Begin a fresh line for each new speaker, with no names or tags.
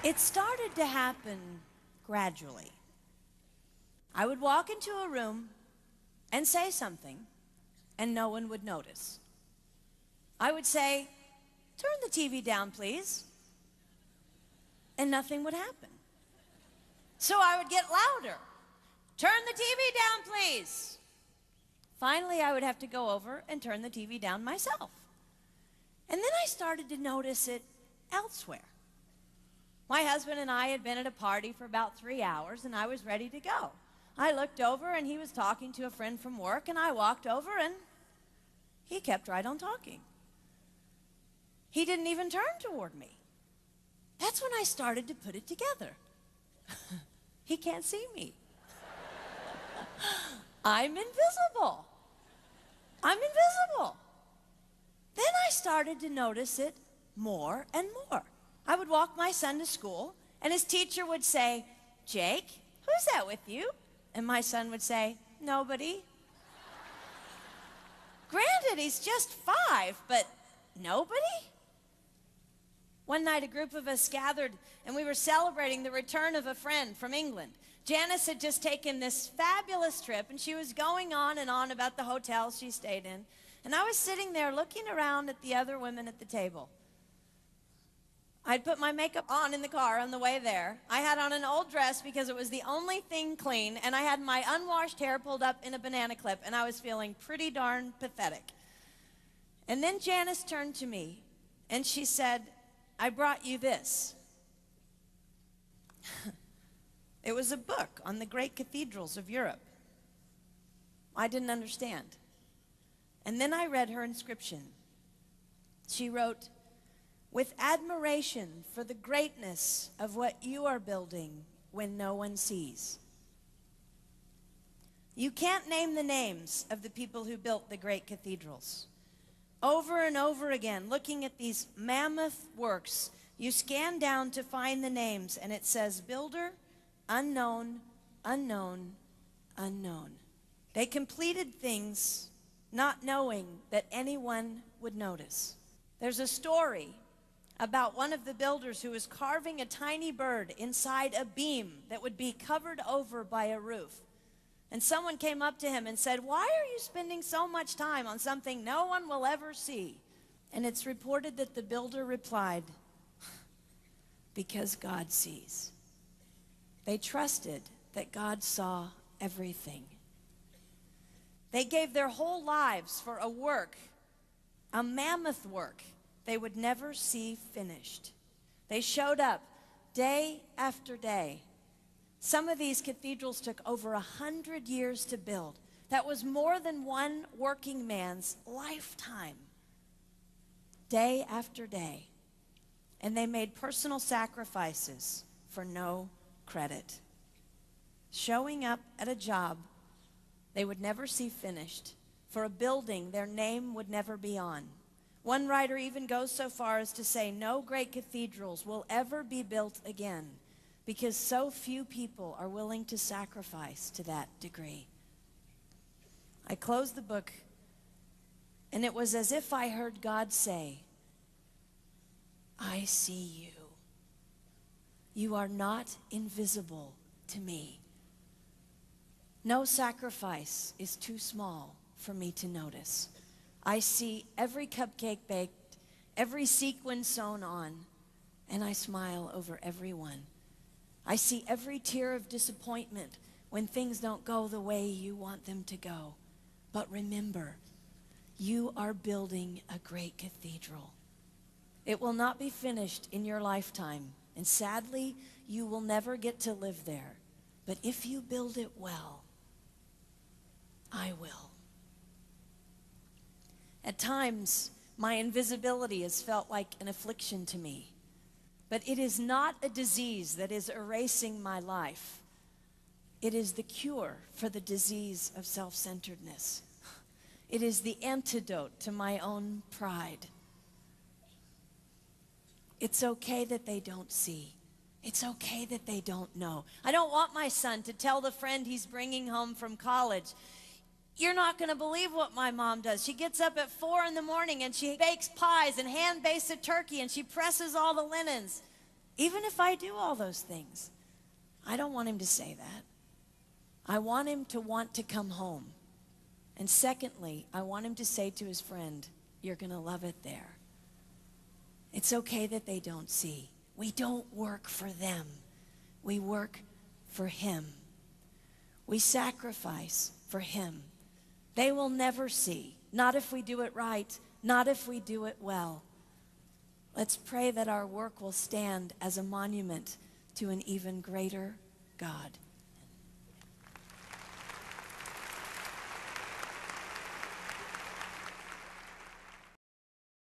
It started to happen gradually. I would walk into a room and say something, and no one would notice. I would say, "Turn the TV down, please," and nothing would happen. So I would get louder. "Turn the TV down, please." Finally, I would have to go over and turn the TV down myself. And then I started to notice it elsewhere. My husband and I had been at a party for about 3 hours, and I was ready to go. I looked over, and he was talking to a friend from work, and I walked over, and he kept right on talking. He didn't even turn toward me. That's when I started to put it together. He can't see me. I'm invisible. I'm invisible. Then I started to notice it more and more. I would walk my son to school, and his teacher would say, "Jake, who's that with you?" And my son would say, "Nobody." Granted, he's just 5, but nobody? One night, a group of us gathered, and we were celebrating the return of a friend from England. Janice had just taken this fabulous trip, and she was going on and on about the hotel she stayed in. And I was sitting there looking around at the other women at the table. I'd put my makeup on in the car on the way there. I had on an old dress because it was the only thing clean, and I had my unwashed hair pulled up in a banana clip, and I was feeling pretty darn pathetic. And then Janice turned to me, and she said, "I brought you this." It was a book on the great cathedrals of Europe. I didn't understand. And then I read her inscription. She wrote, "With admiration for the greatness of what you are building when no one sees." You can't name the names of the people who built the great cathedrals. Over and over again, looking at these mammoth works, you scan down to find the names, and it says, "Builder, unknown, unknown, unknown." They completed things not knowing that anyone would notice. There's a story about one of the builders who was carving a tiny bird inside a beam that would be covered over by a roof. And someone came up to him and said, "Why are you spending so much time on something no one will ever see?" And it's reported that the builder replied, "Because God sees." They trusted that God saw everything. They gave their whole lives for a work, a mammoth work they would never see finished. They showed up day after day. Some of these cathedrals took over 100 years to build. That was more than one working man's lifetime. Day after day. And they made personal sacrifices for no credit. Showing up at a job they would never see finished, for a building their name would never be on. One writer even goes so far as to say no great cathedrals will ever be built again because so few people are willing to sacrifice to that degree. I closed the book, and it was as if I heard God say, "I see you. You are not invisible to me. No sacrifice is too small for me to notice. I see every cupcake baked, every sequin sewn on, and I smile over every one. I see every tear of disappointment when things don't go the way you want them to go. But remember, you are building a great cathedral. It will not be finished in your lifetime, and sadly, you will never get to live there. But if you build it well, I will." At times, my invisibility has felt like an affliction to me. But it is not a disease that is erasing my life. It is the cure for the disease of self-centeredness. It is the antidote to my own pride. It's okay that they don't see. It's okay that they don't know. I don't want my son to tell the friend he's bringing home from college, "You're not going to believe what my mom does. She gets up at 4 in the morning and she bakes pies and hand bakes a turkey and she presses all the linens." Even if I do all those things, I don't want him to say that. I want him to want to come home. And secondly, I want him to say to his friend, you're going to love it there. It's okay that they don't see. We don't work for them. We work for him. We sacrifice for him. They will never see. Not if we do it right. Not if we do it well. Let's pray that our work will stand as a monument to an even greater God.